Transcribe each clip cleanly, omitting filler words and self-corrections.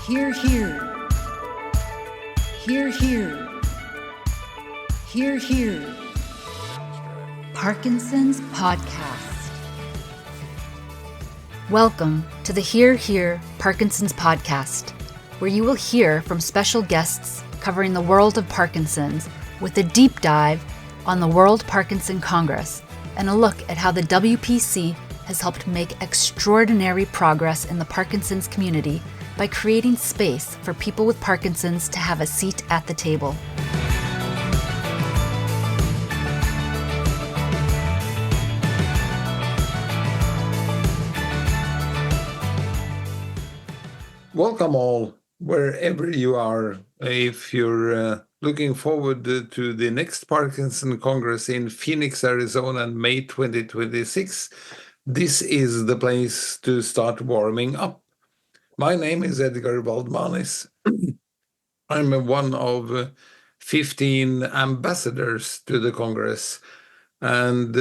Hear, hear. Hear, hear. Hear, hear. Parkinson's Podcast. Welcome to the Hear, Hear Parkinson's Podcast, where you will hear from special guests covering the world of Parkinson's with a deep dive on the World Parkinson Congress and a look at how the WPC has helped make extraordinary progress in the Parkinson's community by creating space for people with Parkinson's to have a seat at the table. Welcome all, wherever you are. If you're looking forward to the next Parkinson Congress in Phoenix, Arizona in May 2026, this is the place to start warming up. My name is Edgar Valdmanis. I'm one of 15 ambassadors to the Congress. And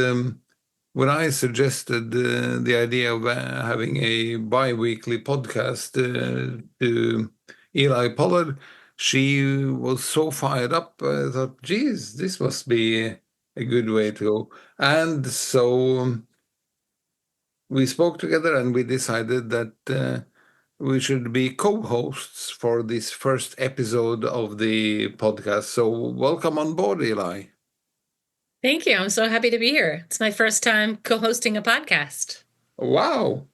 when I suggested the idea of having a bi-weekly podcast to Eli Pollard, she was so fired up. I thought, geez, this must be a good way to go. And so we spoke together and we decided that we should be co-hosts for this first episode of the podcast. So welcome on board, Eli. Thank you. I'm so happy to be here. It's my first time co-hosting a podcast. Wow.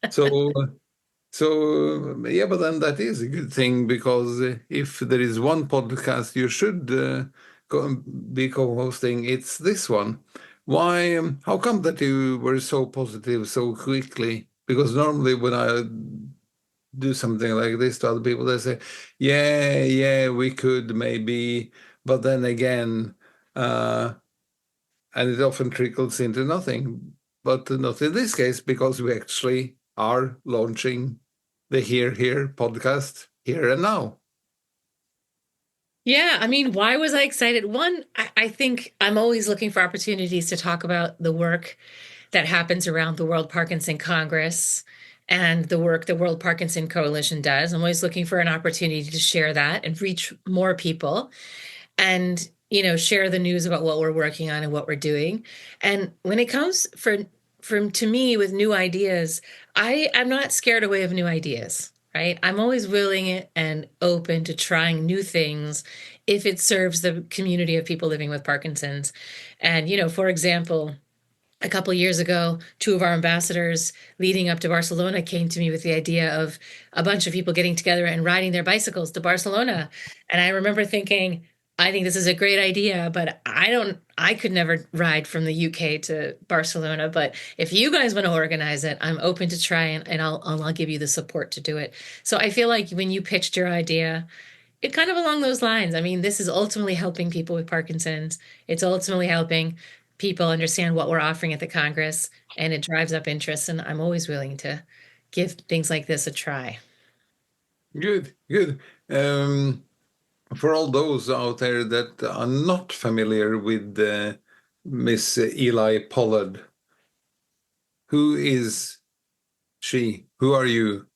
So yeah, but then that is a good thing, because if there is one podcast you should be co-hosting, it's this one. Why? How come that you were so positive so quickly? Because normally when I do something like this to other people, they say, yeah, we could maybe, but then again, and it often trickles into nothing. But not in this case, because we actually are launching the Hear Here podcast here and now. Yeah, I mean, why was I excited? One, I think I'm always looking for opportunities to talk about the work that happens around the World Parkinson Congress and the work the World Parkinson Coalition does. I'm always looking for an opportunity to share that and reach more people and, share the news about what we're working on and what we're doing. And when it comes to me with new ideas, I'm not scared away of new ideas, right? I'm always willing and open to trying new things if it serves the community of people living with Parkinson's. And, for example, a couple of years ago, two of our ambassadors leading up to Barcelona came to me with the idea of a bunch of people getting together and riding their bicycles to Barcelona. And I remember thinking, I think this is a great idea, but I could never ride from the UK to Barcelona. But if you guys want to organize it, I'm open to try and I'll give you the support to do it. So I feel like when you pitched your idea, it kind of along those lines. I mean, this is ultimately helping people with Parkinson's. It's ultimately helping people understand what we're offering at the Congress, and it drives up interest. And I'm always willing to give things like this a try. Good. For all those out there that are not familiar with Miss Eli Pollard, who is she? Who are you?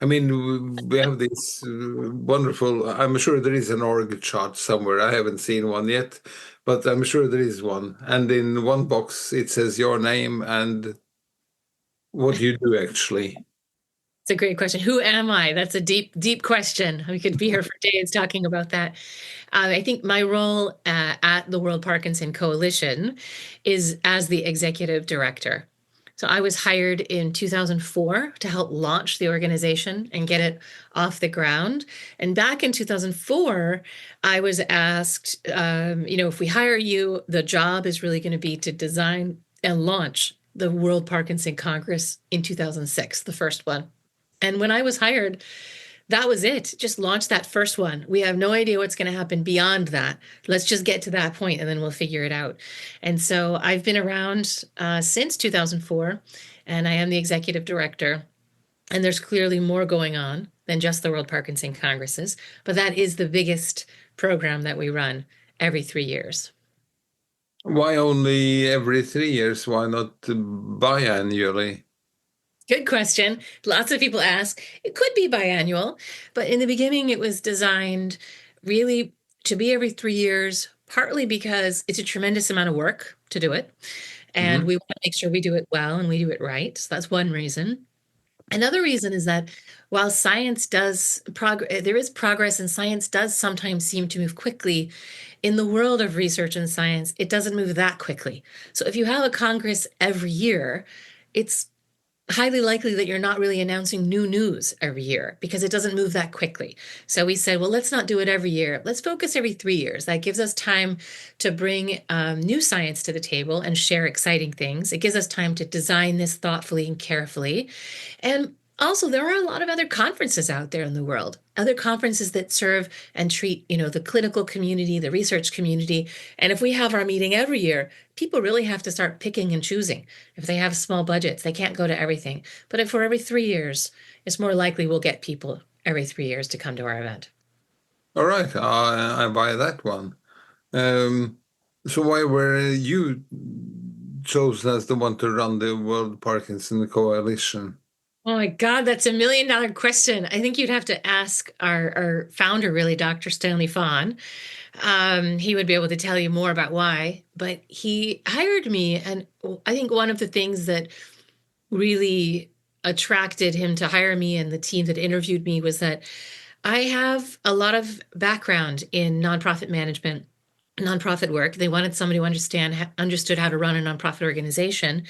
I mean, we have this wonderful, I'm sure there is an org chart somewhere. I haven't seen one yet, but I'm sure there is one. And in one box, it says your name and what you do, actually. It's a great question. Who am I? That's a deep, deep question. We could be here for days talking about that. I think my role at the World Parkinson Coalition is as the executive director. So I was hired in 2004 to help launch the organization and get it off the ground. And back in 2004, I was asked, if we hire you, the job is really going to be to design and launch the World Parkinson Congress in 2006, the first one. And when I was hired, that was it. Just launch that first one. We have no idea what's going to happen beyond that. Let's just get to that point and then we'll figure it out. And so I've been around since 2004, and I am the executive director. And there's clearly more going on than just the World Parkinson Congresses, but that is the biggest program that we run every 3 years. Why only every 3 years? Why not biannually? Good question. Lots of people ask. It could be biannual, but in the beginning, it was designed really to be every 3 years, partly because it's a tremendous amount of work to do it. And Mhm. we want to make sure we do it well and we do it right. So that's one reason. Another reason is that while science does progress, there is progress, and science does sometimes seem to move quickly. In the world of research and science, it doesn't move that quickly. So if you have a Congress every year, it's highly likely that you're not really announcing new news every year because it doesn't move that quickly. So we said, well, let's not do it every year. Let's focus every 3 years. That gives us time to bring new science to the table and share exciting things. It gives us time to design this thoughtfully and carefully. And also, there are a lot of other conferences out there in the world, other conferences that serve and treat, the clinical community, the research community. And if we have our meeting every year, people really have to start picking and choosing. If they have small budgets, they can't go to everything. But if we're every 3 years, it's more likely we'll get people every 3 years to come to our event. All right, I buy that one. Um, so why were you chosen as the one to run the World Parkinson Coalition? Oh my God, that's $1 million question. I think you'd have to ask our founder, really, Dr. Stanley Fawn. He would be able to tell you more about why, but he hired me. And I think one of the things that really attracted him to hire me and the team that interviewed me was that I have a lot of background in nonprofit management, nonprofit work. They wanted somebody who understood how to run a nonprofit organization.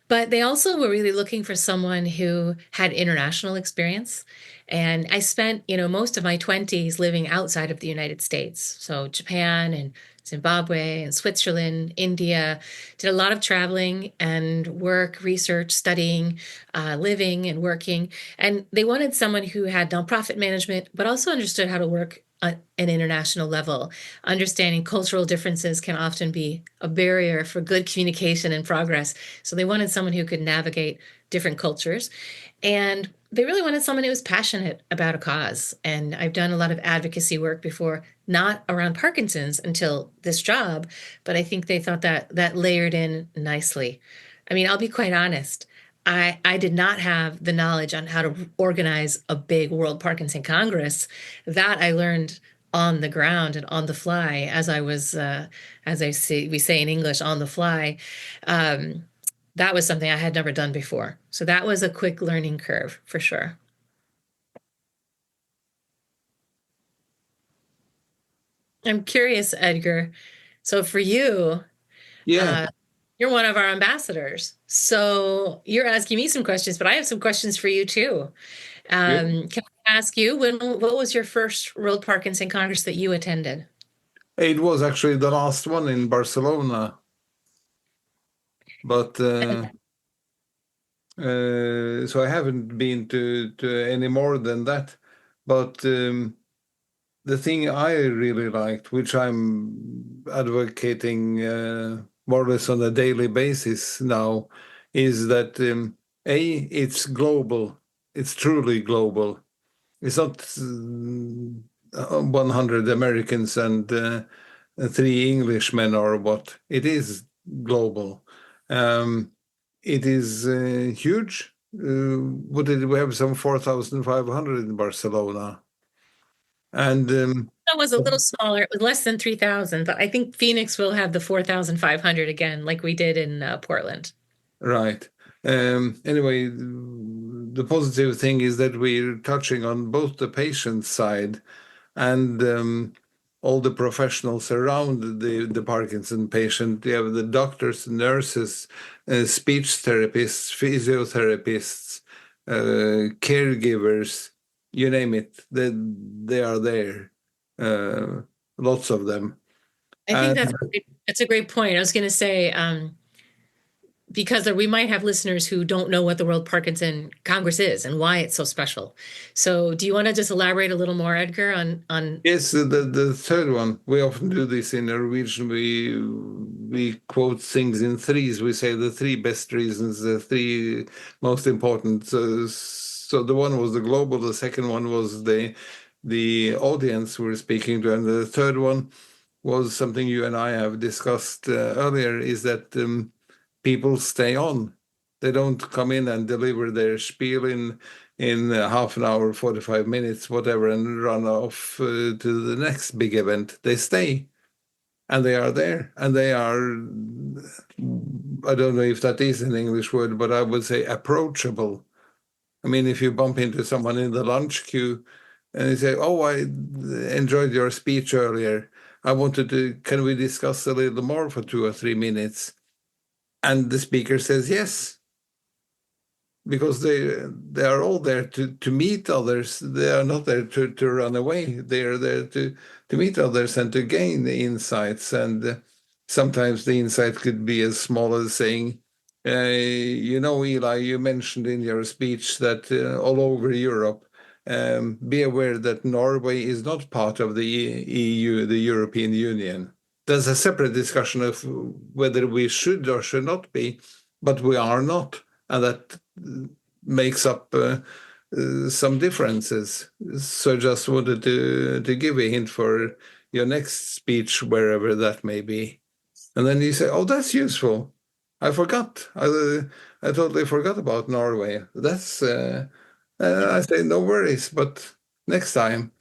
But they also were really looking for someone who had international experience. And I spent, most of my 20s living outside of the United States. So Japan and Zimbabwe and Switzerland, India, did a lot of traveling and work, research, studying, living and working. And they wanted someone who had nonprofit management, but also understood how to work at an international level. Understanding cultural differences can often be a barrier for good communication and progress. So they wanted someone who could navigate different cultures. And they really wanted someone who was passionate about a cause. And I've done a lot of advocacy work before, not around Parkinson's until this job, but I think they thought that layered in nicely. I mean, I'll be quite honest. I did not have the knowledge on how to organize a big World Parkinson Congress. That I learned on the ground and on the fly as I was, we say in English, on the fly. That was something I had never done before. So that was a quick learning curve for sure. I'm curious, Edgar. So for you, Yeah, uh, you're one of our ambassadors. So you're asking me some questions, but I have some questions for you too. good. Can I ask you, what was your first World Parkinson Congress that you attended? It was actually the last one in Barcelona, but so I haven't been to any more than that. But the thing I really liked, which I'm advocating more or less on a daily basis now, is that it's global. It's truly global. It's not 100 Americans and 3 Englishmen or what. It is global. Um, it is huge. What did we have? Some 4,500 in Barcelona. And That was a little smaller. It was less than 3,000, but I think Phoenix will have the 4,500 again, like we did in Portland. right. Anyway, the positive thing is that we're touching on both the patient side and all the professionals around the Parkinson patient. You have the doctors, nurses, speech therapists, physiotherapists, caregivers, you name it. They are there. Lots of them. I think And that's a great point. I was going to say, because we might have listeners who don't know what the World Parkinson Congress is and why it's so special. So, do you want to just elaborate a little more, Edgar, on? yes, the third one, we often do this in Norwegian. We quote things in threes. We say the three best reasons, the three most important. So the one was the global, the second one was the audience we're speaking to, and the third one was something you and I have discussed earlier, is that people stay on. They don't come in and deliver their spiel in half an hour, 45 minutes, whatever, and run off to the next big event. They stay, and they are there, and they are, I don't know if that is an English word, but I would say approachable. I mean, if you bump into someone in the lunch queue and you say, "Oh, I enjoyed your speech earlier. Can we discuss a little more for 2 or 3 minutes?" And the speaker says yes, because they are all there to meet others. They are not there to run away. They are there to meet others and to gain the insights. And sometimes the insight could be as small as saying, Eli, you mentioned in your speech that all over Europe, be aware that Norway is not part of the EU, the European Union. There's a separate discussion of whether we should or should not be, but we are not. And that makes up some differences. So just wanted to give a hint for your next speech, wherever that may be. And then you say, "Oh, that's useful. I forgot. I totally forgot about Norway." That's I say, "No worries, but next time."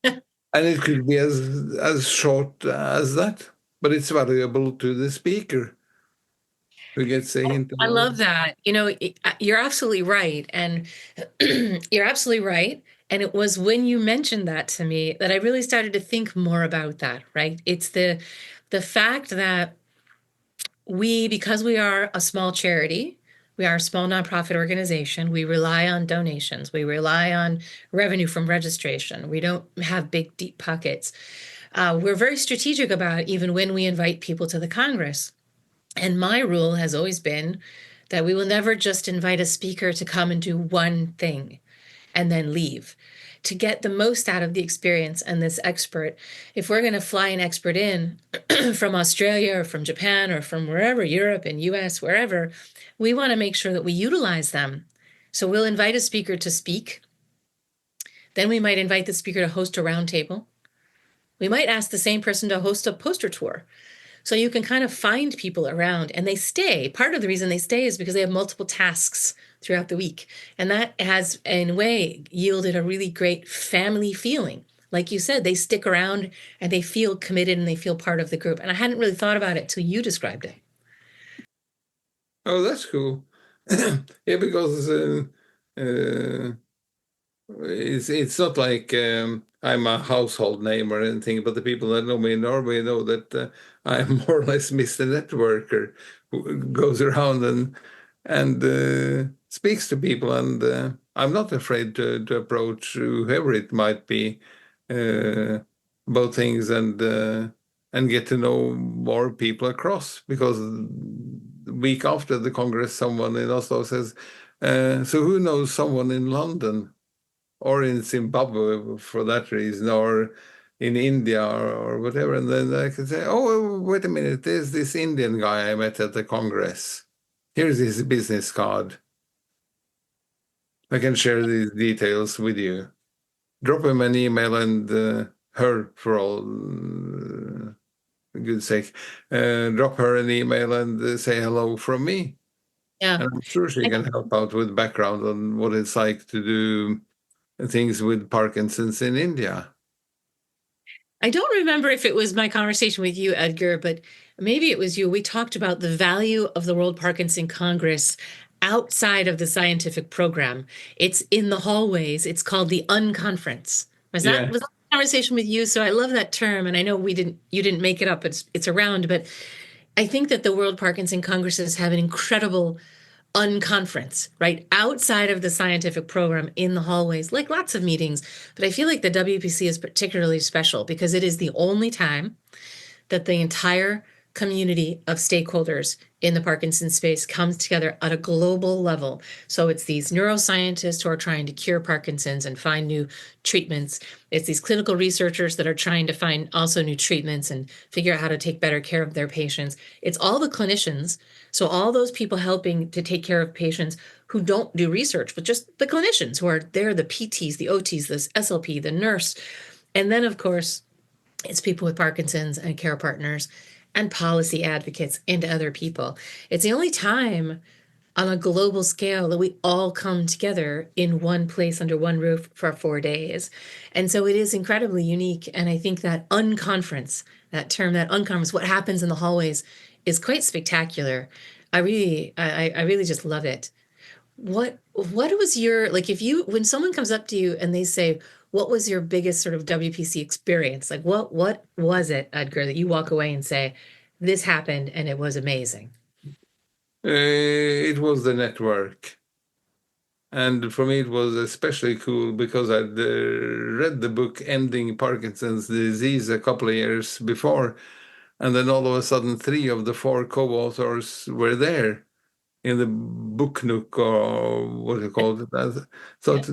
And it could be as short as that, but it's valuable to the speaker who gets a hint. I love that. You're absolutely right. And you're absolutely right. And it was when you mentioned that to me that I really started to think more about that, right? It's the fact that because we are a small charity, we are a small nonprofit organization, we rely on donations, we rely on revenue from registration. We don't have big, deep pockets. We're very strategic about even when we invite people to the Congress. And my rule has always been that we will never just invite a speaker to come and do one thing and then leave. To get the most out of the experience and this expert, if we're going to fly an expert in from Australia or from Japan or from wherever, Europe and US, wherever, we want to make sure that we utilize them. So we'll invite a speaker to speak. Then we might invite the speaker to host a roundtable. We might ask the same person to host a poster tour. So you can kind of find people around, and they stay. Part of the reason they stay is because they have multiple tasks throughout the week. And that has, in a way, yielded a really great family feeling. Like you said, they stick around and they feel committed and they feel part of the group. And I hadn't really thought about it till you described it. Oh, that's cool. Yeah, because it's not like I'm a household name or anything, but the people that know me in Norway know that I'm more or less Mr. Networker, who goes around and speaks to people, and I'm not afraid to approach whoever it might be about things and get to know more people across. Because the week after the Congress, someone in Oslo says, "So who knows someone in London?" Or in Zimbabwe for that reason, or in India or whatever. And then I can say, "Oh, wait a minute, there's this Indian guy I met at the Congress. Here's his business card. I can share these details with you." Drop him an email and her, for all good sake, drop her an email and say hello from me. Yeah. And I'm sure she can help out with background on what it's like to do things with Parkinson's in India. I don't remember if it was my conversation with you, Edgar, but maybe it was you. We talked about the value of the World Parkinson Congress outside of the scientific program. It's in the hallways. It's called the unconference. Was that a conversation with you? So I love that term, and I know you didn't make it up. It's around, but I think that the World Parkinson Congresses have an incredible unconference, right? Outside of the scientific program in the hallways, like lots of meetings. But I feel like the WPC is particularly special because it is the only time that the entire community of stakeholders in the Parkinson's space comes together at a global level. So it's these neuroscientists who are trying to cure Parkinson's and find new treatments. It's these clinical researchers that are trying to find also new treatments and figure out how to take better care of their patients. It's all the clinicians. So all those people helping to take care of patients who don't do research, but just the clinicians who are there, the PTs, the OTs, the SLP, the nurse. And then, of course, it's people with Parkinson's and care partners and policy advocates and other people. It's the only time on a global scale, that we all come together in one place under one roof for 4 days. And so it is incredibly unique. And I think that unconference, that term, that unconference, what happens in the hallways is quite spectacular. I really just love it. What was your, like, if you, when someone comes up to you and they say, what was your biggest sort of WPC experience? Like, what was it, Edgar, that you walk away and say, this happened and it was amazing? It was the network. And for me, it was especially cool because I'd read the book Ending Parkinson's Disease a couple of years before. And then all of a sudden, 3 of the 4 co-authors were there in the book nook, or what do you call it? I thought,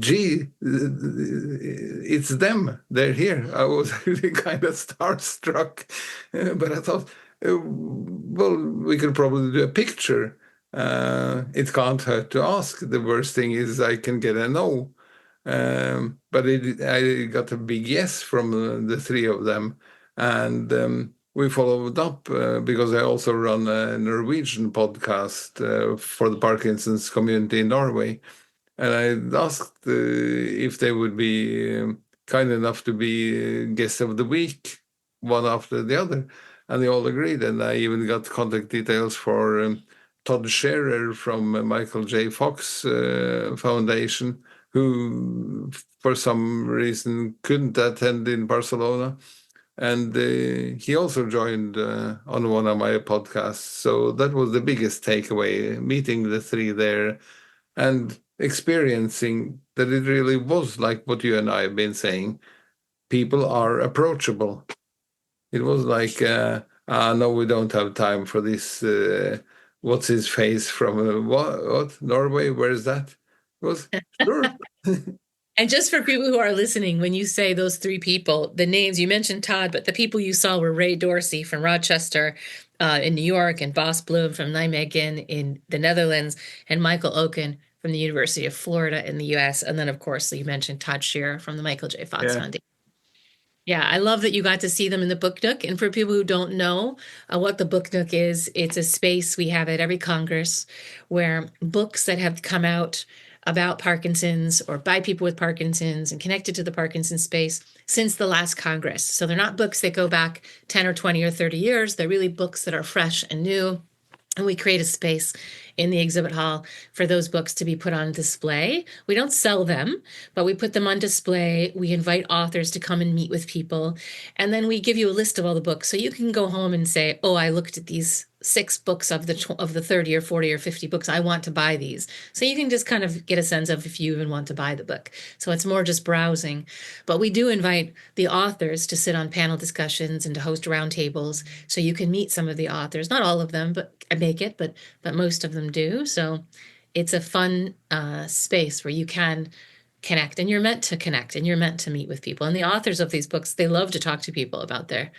gee, it's them. They're here. I was really kind of starstruck. But I thought, well, we could probably do a picture. It can't hurt to ask. The worst thing is I can get a no. But I got a big yes from the 3 of them. And we followed up because I also run a Norwegian podcast for the Parkinson's community in Norway. And I asked if they would be kind enough to be guest of the week, one after the other. And they all agreed. And I even got contact details for Todd Scherer from Michael J. Fox Foundation, who for some reason couldn't attend in Barcelona. And he also joined on one of my podcasts. So that was the biggest takeaway, meeting the 3 there and experiencing that it really was like what you and I have been saying. People are approachable. It was like, no, we don't have time for this. What's his face from what? Norway? Where is that? It was sure. And just for people who are listening, when you say those 3 people, the names, you mentioned Todd, but the people you saw were Ray Dorsey from Rochester in New York, and Bas Bloem from Nijmegen in the Netherlands, and Michael Oken from the University of Florida in the US. And then, of course, you mentioned Todd Scherer from the Michael J. Fox Foundation. Yeah, I love that you got to see them in the Book Nook. And for people who don't know what the Book Nook is, it's a space we have at every Congress where books that have come out about Parkinson's or by people with Parkinson's and connected to the Parkinson's space since the last Congress. So they're not books that go back 10 or 20 or 30 years. They're really books that are fresh and new. And we create a space in the exhibit hall for those books to be put on display. We don't sell them, but we put them on display. We invite authors to come and meet with people. And then we give you a list of all the books. So you can go home and say, oh, I looked at these 6 books of the 30 or 40 or 50 books. I want to buy these. So you can just kind of get a sense of if you even want to buy the book. So it's more just browsing. But we do invite the authors to sit on panel discussions and to host roundtables. So you can meet some of the authors, not all of them, but most of them do. So it's a fun space where you can connect, and you're meant to connect, and you're meant to meet with people. And the authors of these books, they love to talk to people about their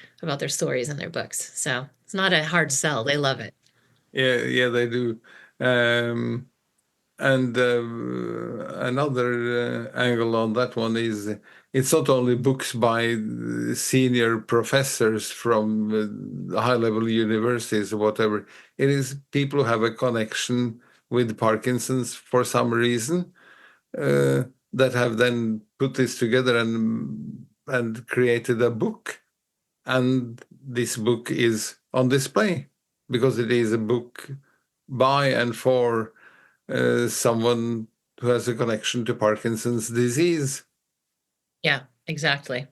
stories and their books. So it's not a hard sell. They love it. Yeah, they do. And another angle on that one is it's not only books by senior professors from high-level universities or whatever. It is people who have a connection with Parkinson's for some reason that have then put this together and created a book. And this book is on display because it is a book by and for someone who has a connection to Parkinson's disease. Yeah, exactly.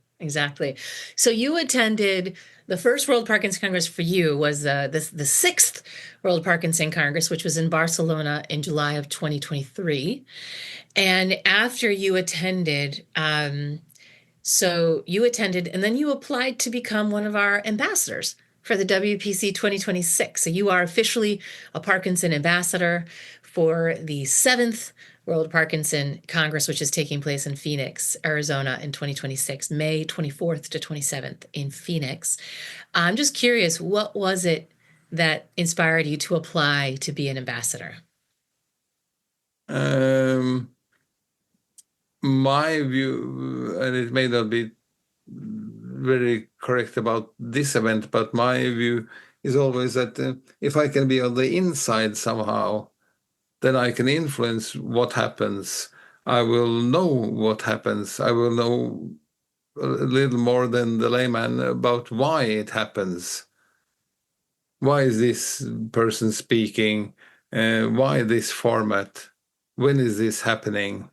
So you attended the first World Parkinson Congress. For you was the 6th World Parkinson Congress, which was in Barcelona in July of 2023. And after you attended, and then you applied to become one of our ambassadors for the WPC 2026. So you are officially a Parkinson ambassador for the 7th World Parkinson Congress, which is taking place in Phoenix, Arizona in 2026, May 24th to 27th in Phoenix. I'm just curious, what was it that inspired you to apply to be an ambassador? My view, and it may not be very correct about this event, but my view is always that if I can be on the inside somehow then I can influence what happens. I will know what happens. I will know a little more than the layman about why it happens. Why is this person speaking? Why this format? When is this happening?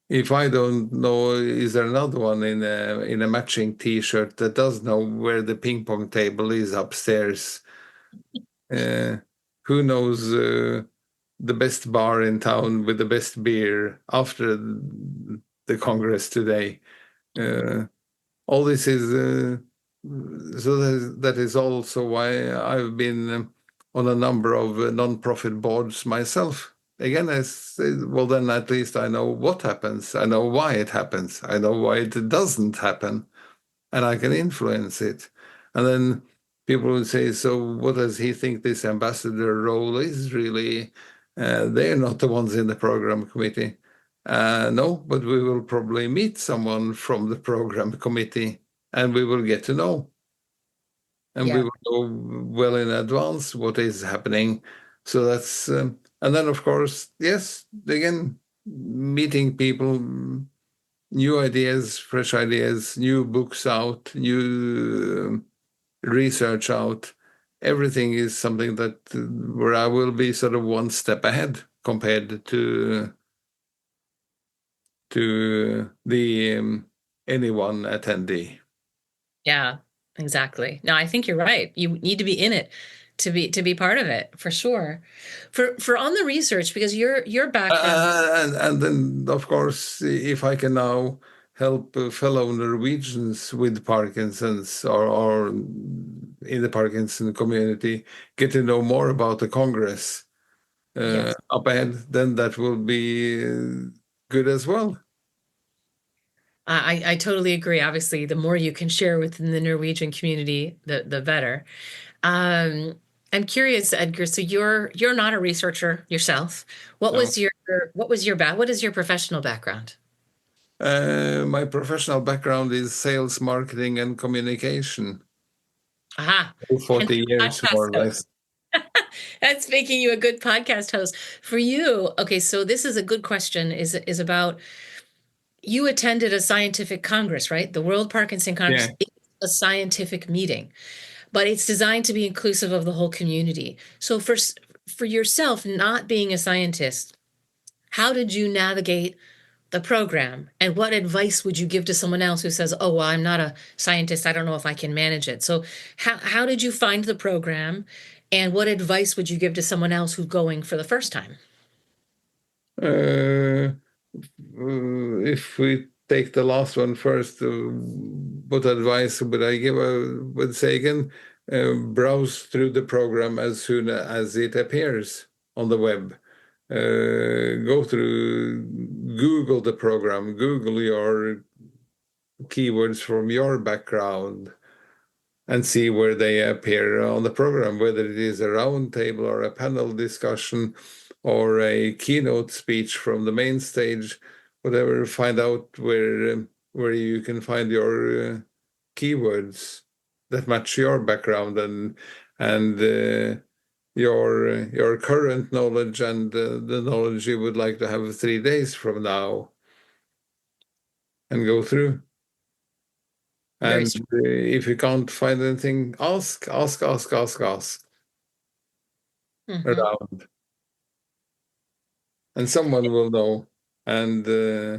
If I don't know, is there another one in a matching T-shirt that does know where the ping pong table is upstairs? Who knows the best bar in town with the best beer after the Congress today? All this is so that is also why I've been on a number of non-profit boards myself. Again, I say, well, then at least I know what happens. I know why it happens. I know why it doesn't happen, and I can influence it. And then people would say, so what does he think this ambassador role is really? They're not the ones in the program committee. No, but we will probably meet someone from the program committee and we will get to know. And we Yeah. will know well in advance what is happening. So that's, and then of course, yes, again, meeting people, new ideas, fresh ideas, new books out, new research out. Everything is something that where I will be sort of one step ahead compared to the anyone attendee. Yeah, exactly. No, I think you're right. You need to be in it to be part of it, for sure. For on the research, because your background. And then, of course, if I can now help fellow Norwegians with Parkinson's or in the Parkinson community get to know more about the Congress Yes. up ahead, then that will be good as well. I totally agree. Obviously, the more you can share within the Norwegian community, the better. I'm curious, Edgar. So you're not a researcher yourself. What No. was your what is your professional background? My professional background is sales, marketing, and communication. Aha. Hence 40 the years, podcast more or host. less. That's making you a good podcast host. For you, okay, so this is a good question, is about you attended a scientific congress, right? The World Parkinson Congress Yeah. is a scientific meeting, but it's designed to be inclusive of the whole community. So for yourself, not being a scientist, how did you navigate the program? And what advice would you give to someone else who says, oh, well, I'm not a scientist, I don't know if I can manage it? So how did you find the program? And what advice would you give to someone else who's going for the first time? Uh, if we take the last one first, what advice would I give? I would say again, browse through the program as soon as it appears on the web. Go through, Google the program, Google your keywords from your background and see where they appear on the program, whether it is a roundtable or a panel discussion or a keynote speech from the main stage, whatever. Find out where you can find your keywords that match your background and your current knowledge and the knowledge you would like to have 3 days from now, and go through. Very And if you can't find anything, ask mm-hmm. around, and someone will know, and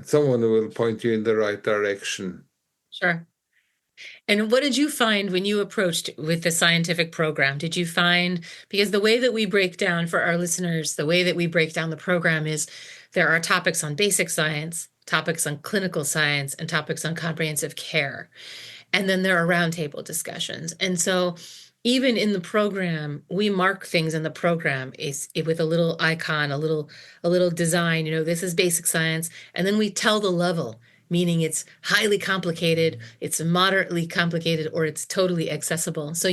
someone will point you in the right direction. Sure. And what did you find when you approached with the scientific program? Did you find, because the way that we break down for our listeners, the way that we break down the program is there are topics on basic science, topics on clinical science, and topics on comprehensive care. And then there are roundtable discussions. And so even in the program, we mark things in the program is with a little icon, a little design, this is basic science. And then we tell the level, meaning it's highly complicated, it's moderately complicated, or it's totally accessible. So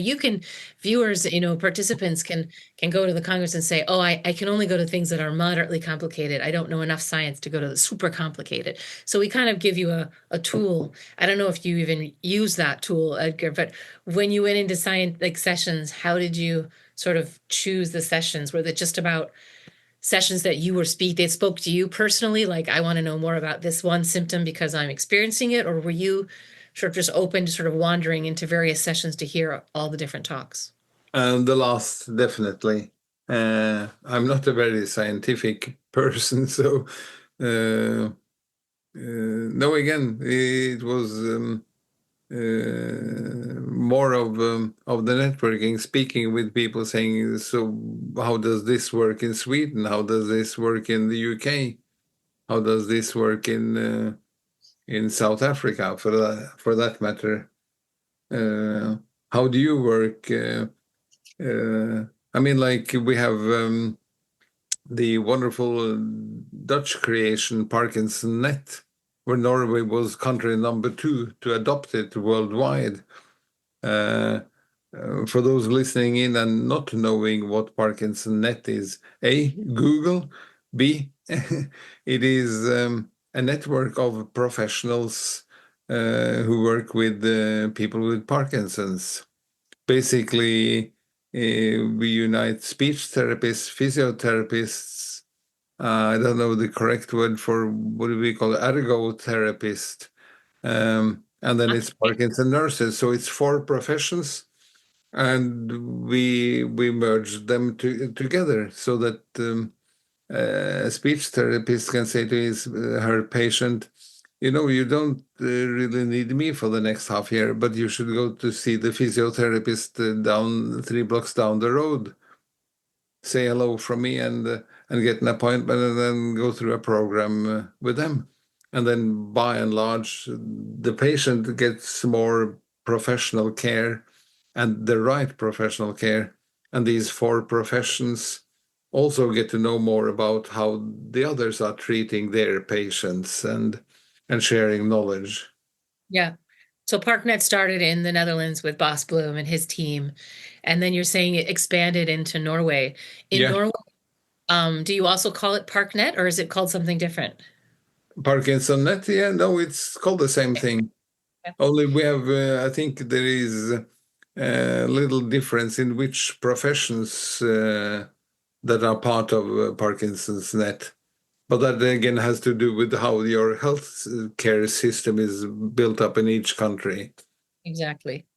viewers, participants can go to the Congress and say, oh, I can only go to things that are moderately complicated. I don't know enough science to go to the super complicated. So we kind of give you a tool. I don't know if you even use that tool, Edgar, but when you went into science like sessions, how did you sort of choose the sessions? Were they just about sessions that you were they spoke to you personally, like, I want to know more about this one symptom because I'm experiencing it? Or were you sort of just open to sort of wandering into various sessions to hear all the different talks? The last, definitely. I'm not a very scientific person, so no, again, it was more of the networking, speaking with people, saying, so how does this work in Sweden? How does this work in the UK? How does this work in South Africa, for that matter? How do you work? I mean, like, we have the wonderful Dutch creation Parkinson Net, where Norway was country number 2 to adopt it worldwide. For those listening in and not knowing what Parkinson Net is, A, Google, B, it is a network of professionals who work with people with Parkinson's. Basically, we unite speech therapists, physiotherapists. I don't know the correct word for, what do we call it, ergotherapist. And then it's Parkinson nurses. So it's 4 professions, and we merge them together so that a speech therapist can say to her patient, you don't really need me for the next half year, but you should go to see the physiotherapist down 3 blocks down the road. Say hello from me and get an appointment, and then go through a program with them. And then, by and large, the patient gets more professional care, and the right professional care. And these 4 professions also get to know more about how the others are treating their patients and sharing knowledge. Yeah. So ParkNet started in the Netherlands with Bas Bloom and his team, and then you're saying it expanded into Norway. In Norway, do you also call it ParkNet, or is it called something different? Parkinson Net, yeah, no, it's called the same thing. Okay. Only we have, I think there is a little difference in which professions that are part of Parkinson's Net. But that again has to do with how your health care system is built up in each country. Exactly.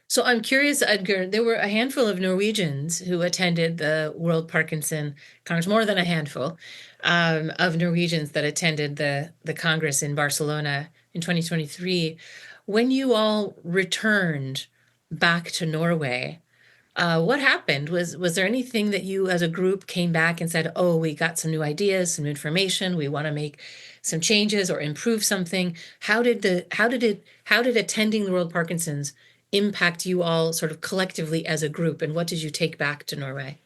So I'm curious, Edgar, there were a handful of Norwegians who attended the World Parkinson Congress, more than a handful of Norwegians that attended the Congress in Barcelona in 2023. When you all returned back to Norway, what happened? Was there anything that you as a group came back and said, oh, we got some new ideas, some information, we want to make some changes or improve something? How did attending the World Parkinson's impact you all sort of collectively as a group, and what did you take back to Norway?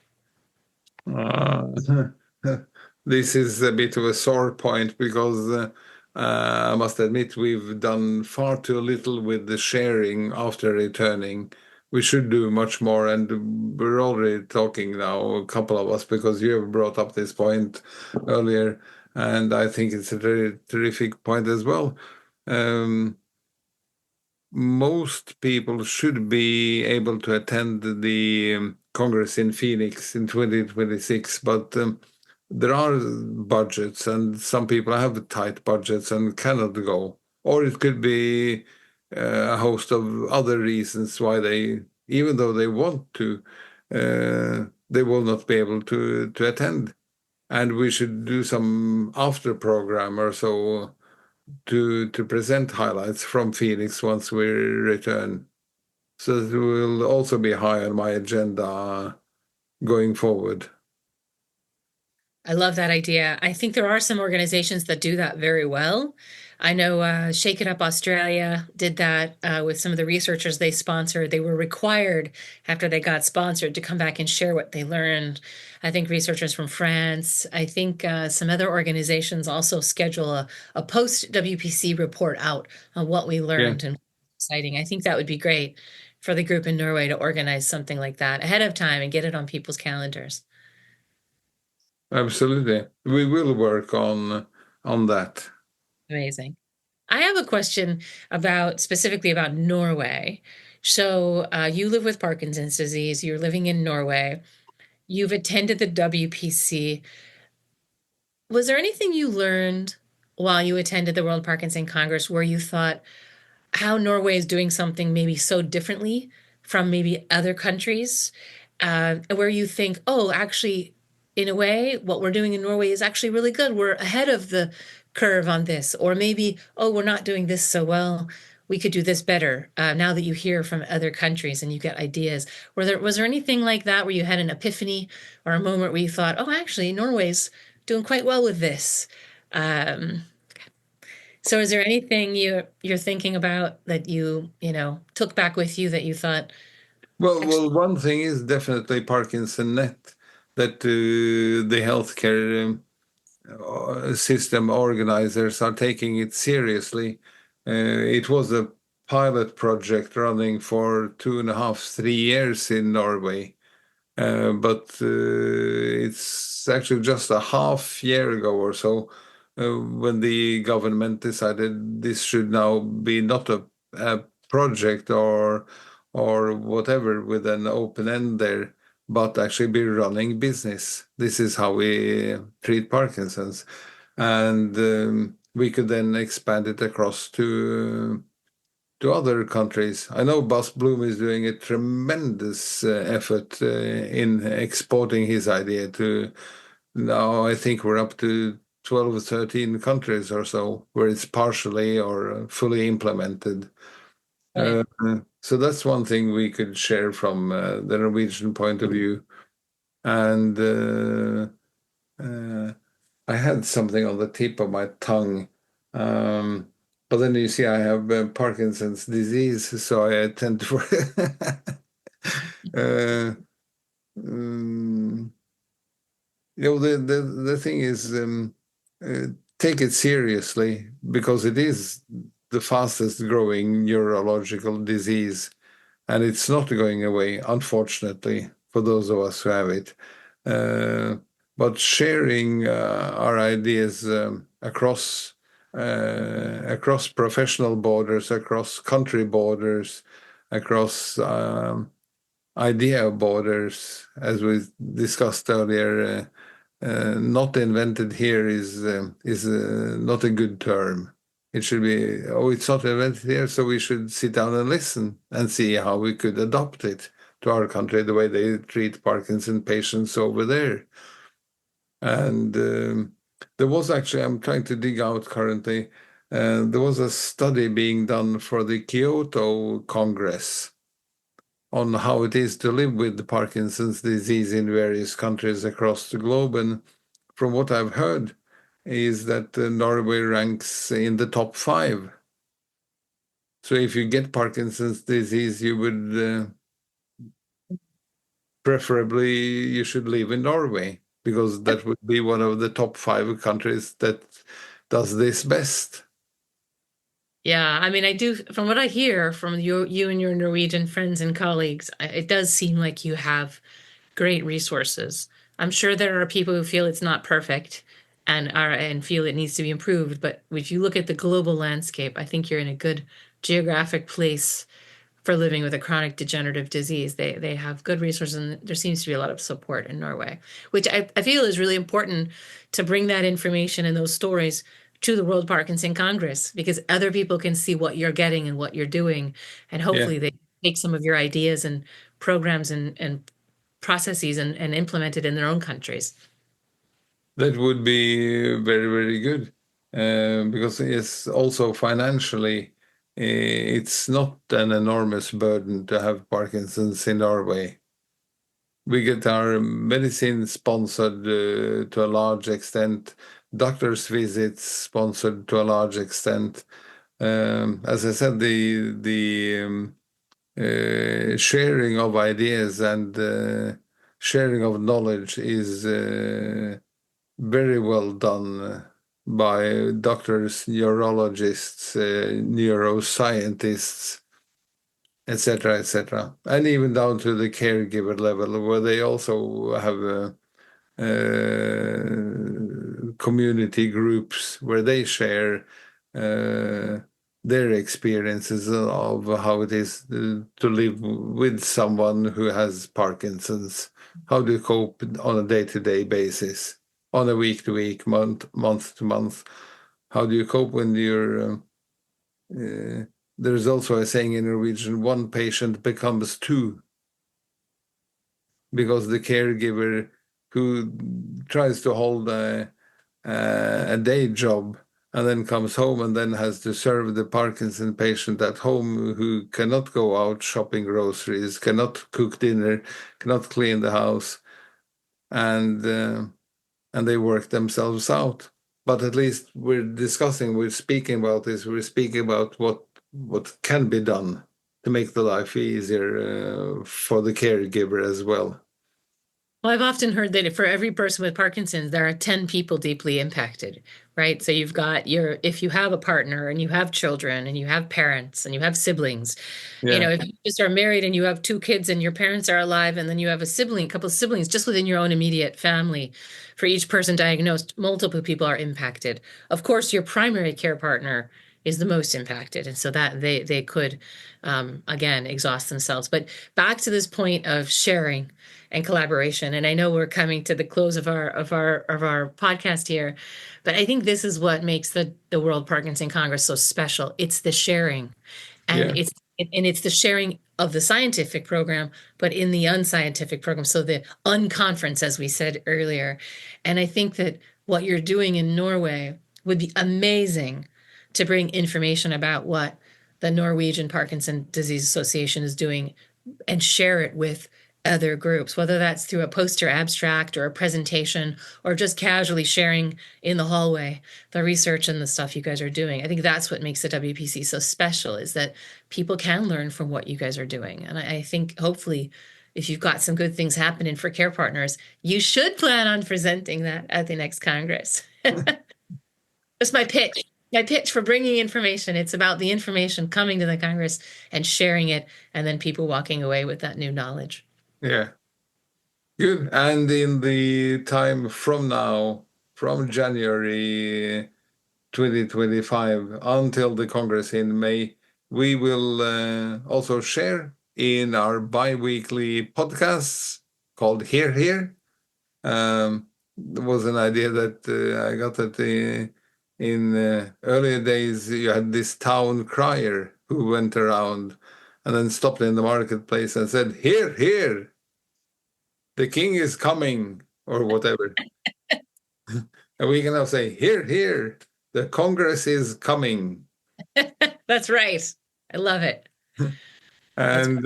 This is a bit of a sore point, because I must admit we've done far too little with the sharing after returning. We should do much more, and we're already talking now, a couple of us, because you have brought up this point earlier, and I think it's a very terrific point as well. Most people should be able to attend the Congress in Phoenix in 2026, but there are budgets, and some people have tight budgets and cannot go. Or it could be a host of other reasons why they, even though they want to, they will not be able to attend. And we should do some after program or so to present highlights from Phoenix once we return. So it will also be high on my agenda going forward. I love that idea. I think there are some organizations that do that very well. I know Shake It Up Australia did that with some of the researchers they sponsored. They were required, after they got sponsored, to come back and share what they learned. I think researchers from France, I think some other organizations also schedule a post-WPC report out on what we learned. Yeah. And exciting. I think that would be great for the group in Norway to organize something like that ahead of time and get it on people's calendars. Absolutely. We will work on that. Amazing. I have a question specifically about Norway. So you live with Parkinson's disease. You're living in Norway. You've attended the WPC. Was there anything you learned while you attended the World Parkinson Congress where you thought how Norway is doing something maybe so differently from maybe other countries, where you think, oh, actually, in a way, what we're doing in Norway is actually really good. We're ahead of the curve on this. Or maybe, oh, we're not doing this so well. We could do this better. Now that you hear from other countries and you get ideas, was there anything like that where you had an epiphany or a moment where you thought, oh, actually, Norway's doing quite well with this? Um, so is there anything you're thinking about that you took back with you that you thought, Well, one thing is definitely Parkinson Net, that the healthcare system organizers are taking it seriously. It was a pilot project running for 2.5, 3 years in Norway. But it's actually just a half year ago or so when the government decided this should now be not a project or whatever with an open end there, but actually be running business. This is how we treat Parkinson's. And we could then expand it across to other countries. I know Bas Bloom is doing a tremendous effort in exporting his idea to now. I think we're up to 12 or 13 countries or so where it's partially or fully implemented. right. So that's one thing we could share from the Norwegian point of view. And I had something on the tip of my tongue. But then you see, I have Parkinson's disease, so I tend to. uh, um, the thing is, take it seriously because it is the fastest growing neurological disease, and it's not going away, unfortunately, for those of us who have it. But sharing our ideas across professional borders, across country borders, across idea borders, as we discussed earlier. Not invented here is not a good term. It should be, oh, it's not invented here, so we should sit down and listen and see how we could adopt it to our country the way they treat Parkinson patients over there. And there was actually, I'm trying to dig out currently, there was a study being done for the Kyoto Congress on how it is to live with Parkinson's disease in various countries across the globe. And from what I've heard is that Norway ranks in the top 5. So if you get Parkinson's disease, you would preferably you should live in Norway, because that would be one of the top 5 countries that does this best. Yeah, I mean, I do, from what I hear from you and your Norwegian friends and colleagues, it does seem like you have great resources. I'm sure there are people who feel it's not perfect and feel it needs to be improved, but if you look at the global landscape, I think you're in a good geographic place for living with a chronic degenerative disease. They have good resources, and there seems to be a lot of support in Norway, which I feel is really important to bring that information and those stories to the World Parkinson Congress, because other people can see what you're getting and what you're doing, and hopefully they take some of your ideas and programs and processes and implement it in their own countries. That would be very, very good, because it's also financially, it's not an enormous burden to have Parkinson's in Norway. We get our medicine sponsored to a large extent, doctor's visits sponsored to a large extent. As I said, the sharing of ideas and sharing of knowledge is very well done by doctors, neurologists, neuroscientists, etc., and even down to the caregiver level, where they also have community groups where they share their experiences of how it is to live with someone who has Parkinson's, how to cope on a day-to-day basis. on a week to week, month to month. How do you cope when you're... there's also a saying in Norwegian, one patient becomes two, because the caregiver who tries to hold a day job and then comes home and then has to serve the Parkinson patient at home, who cannot go out shopping groceries, cannot cook dinner, cannot clean the house, and they work themselves out. But at least we're speaking about this, we're speaking about what can be done to make the life easier for the caregiver as well. Well, I've often heard that for every person with Parkinson's, there are 10 people deeply impacted, right? So you've got if you have a partner and you have children and you have parents and you have siblings, if you just are married and you have 2 kids and your parents are alive, and then you have a couple of siblings just within your own immediate family, for each person diagnosed, multiple people are impacted. Of course, your primary care partner is the most impacted. And so that they could, again, exhaust themselves. But back to this point of sharing and collaboration. And I know we're coming to the close of our podcast here, but I think this is what makes the World Parkinson Congress so special. It's the sharing, and it's the sharing of the scientific program, but in the unscientific program. So the unconference, as we said earlier. And I think that what you're doing in Norway would be amazing to bring information about what the Norwegian Parkinson Disease Association is doing and share it with other groups, whether that's through a poster abstract or a presentation or just casually sharing in the hallway the research and the stuff you guys are doing. I think that's what makes the WPC so special, is that people can learn from what you guys are doing. And I think hopefully if you've got some good things happening for care partners, you should plan on presenting that at the next Congress. That's my pitch. My pitch for bringing information. It's about the information coming to the Congress and sharing it, and then people walking away with that new knowledge. Yeah. Good. And in the time from now, from January 2025 until the Congress in May, we will also share in our bi-weekly podcasts called Here Here. There was an idea that I got that in earlier days, you had this town crier who went around and then stopped in the marketplace and said, "Here, here, the king is coming," or whatever. And we can now say, "Here, here, the Congress is coming." That's right. I love it. And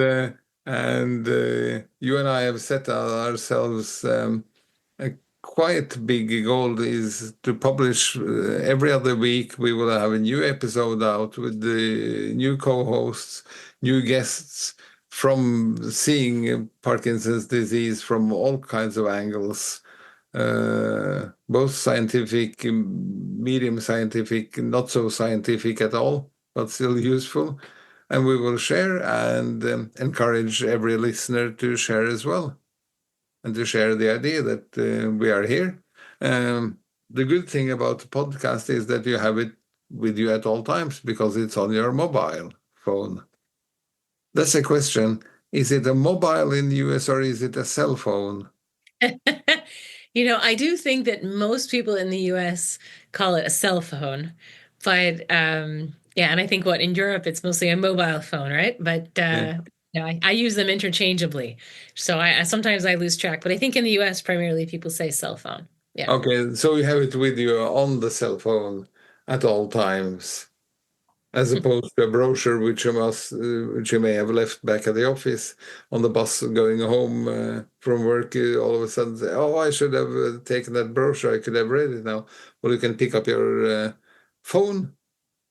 you and I have set ourselves a quite big goal, is to publish every other week. We will have a new episode out with the new co-hosts, new guests, from seeing Parkinson's disease from all kinds of angles, both scientific, medium scientific, not so scientific at all, but still useful. And we will share and encourage every listener to share as well, and to share the idea that we are here. The good thing about the podcast is that you have it with you at all times, because it's on your mobile phone. That's a question. Is it a mobile in the US or is it a cell phone? I do think that most people in the US call it a cell phone, but and I think in Europe it's mostly a mobile phone, right? But I use them interchangeably, so I sometimes I lose track. But I think in the US primarily people say cell phone. Yeah. Okay, so you have it with you on the cell phone at all times, as opposed to a brochure which you may have left back at the office on the bus going home from work. You all of a sudden say, "Oh, I should have taken that brochure. I could have read it now." Well, you can pick up your phone,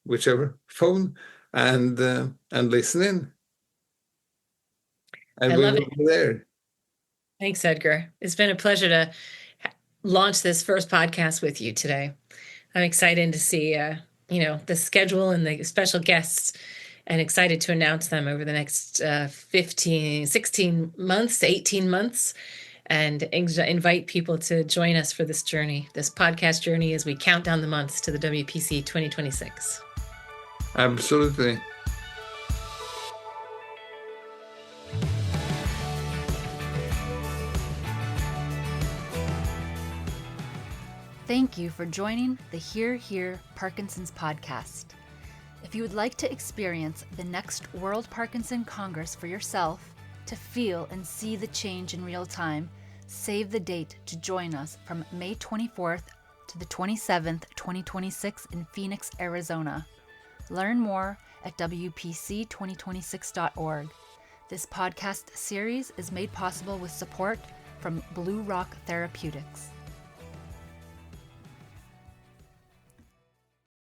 whichever phone, and listen in. And we will be there. Thanks, Edgar. It's been a pleasure to launch this first podcast with you today. I'm excited to see the schedule and the special guests, and excited to announce them over the next 16 months, 18 months, and invite people to join us for this journey, this podcast journey, as we count down the months to the WPC 2026. Absolutely. Thank you for joining the Hear Here Parkinson's podcast. If you would like to experience the next World Parkinson Congress for yourself, to feel and see the change in real time, save the date to join us from May 24th to the 27th, 2026 in Phoenix, Arizona. Learn more at wpc2026.org. This podcast series is made possible with support from BlueRock Therapeutics.